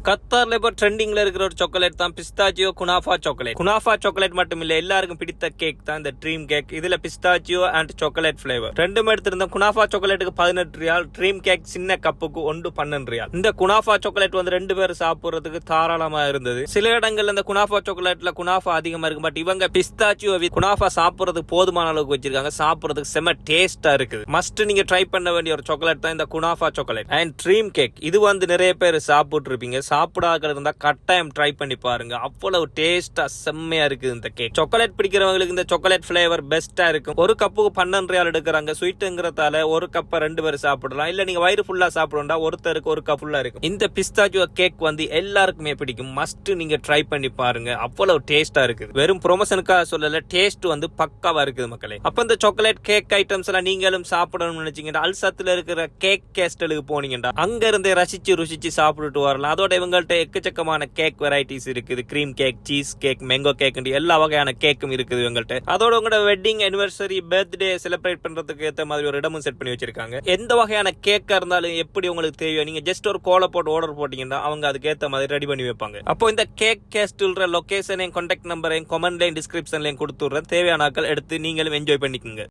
கத்தார்ல இப்போ ட்ரெண்டிங்ல இருக்கிற ஒரு சாக்லேட் தான் பிஸ்தாச்சியோ குனாஃபா சாக்லேட். குனாஃபா சாக்லேட் மட்டும் இல்ல, எல்லாருக்கும் பிடித்த கேக் தான் இந்த ட்ரீம் கேக். இதுல பிஸ்தாச்சியோ அண்ட் சாக்லேட் பிளேவர் ரெண்டுமே எடுத்திருந்த குனாஃபா சாக்லேட்டுக்கு 18 ரியால், ட்ரீம் கேக் சின்ன கப்புக்கு 12 ரியால். இந்த குனாஃபா சாக்லேட் வந்து 2 பேர் சாப்பிடுறதுக்கு தாராளமா இருந்தது. சில இடங்கள்ல இந்த குனாஃபா சாக்லேட்ல குனாஃபா அதிகமா இருக்கும், பட் இவங்க பிஸ்தாச்சியோ குனாஃபா சாப்பிடுறதுக்கு போதுமான அளவுக்கு வச்சிருக்காங்க. சாப்பிடுறதுக்கு செம டேஸ்டா இருக்குது. மஸ்ட் நீங்க ட்ரை பண்ண வேண்டிய ஒரு சாக்லேட் தான் இந்த kunafa chocolate and dream cake. இது வந்து நிறைய பேர் சாப்பிட்டு இருப்பீங்க, சாப்பிடாத இருந்தா கட்டாயம் ட்ரை பண்ணி பாருங்க. அவ்வளவு டேஸ்டா செம்மையா இருக்குது இந்த கேக். சாக்லேட் பிடிக்கிறவங்களுக்கு இந்த சாக்லேட் பிளேவர் பெஸ்டா இருக்கும். ஒரு கப்புக்கு 12 ரியால் எடுக்கிறாங்க. ஸ்வீட்ங்கிறதால ஒரு கப்பை 2 பேர் சாப்பிடலாம். இல்ல நீங்க வயிறு ஃபுல்லா சாப்பிடணும்னா ஒருத்தருக்கு ஒரு கப் ஃபுல்லா இருக்கும். இந்த பிஸ்தாச்சியோ கேக் வந்து எல்லாருக்குமே பிடிக்கும். மஸ்ட் நீங்க ட்ரை பண்ணி பாருங்க. அவ்வளவு டேஸ்டா இருக்குது. வெறும் ப்ரொமோஷனுக்காக சொல்லல, டேஸ்ட் வந்து பக்காவா இருக்குது மக்களே. அப்ப இந்த சாக்லேட் கேக் ஐட்டம்ஸ் எல்லாம் நீங்களும் சாப்பிடணும்னு நினைச்சீங்கன்னா அல்சத்துல இருக்கிற கேக் கேஸ்டலுக்கு போனீங்கன்னா அங்க இருந்தே ரசிச்சு ருசிச்சு சாப்பிட்டுட்டு வரலாம். அதோட இவங்கள்ட்ட எக்கச்சக்கமான கேக் வெரைட்டிஸ் இருக்குது. Cream cake, cheese cake, mango cake, எல்லா வகையான கேக்கும் இருக்குது இவங்கள்ட்ட. அதோட உங்களோட வெட்டிங், அனிவர்சரி, பர்த்டே செலிப்ரேட் பண்றதுக்கு ஏற்ற மாதிரி ஒரு இடமும் செட் பண்ணி வச்சிருக்காங்க. எந்த வகையான கேக்கா இருந்தாலும் எப்படி உங்களுக்கு தேவையோ நீங்க ஜஸ்ட் ஒரு கோலை போட்டு ஆர்டர் போட்டீங்கன்னா அவங்க அதுக்கு ஏற்ற மாதிரி ரெடி பண்ணி வைப்பாங்க. அப்போ இந்த கேக் கேஸ்டுல்ற லொகேஷனையும் கான்டாக்ட் நம்பரையும் கமெண்ட்லையும் டிஸ்கிரிப்ஷன்லையும் கொடுத்துடுறேன். தேவையான ஆட்கள் எடுத்து நீங்களும் என்ஜாய் பண்ணிக்கோங்க.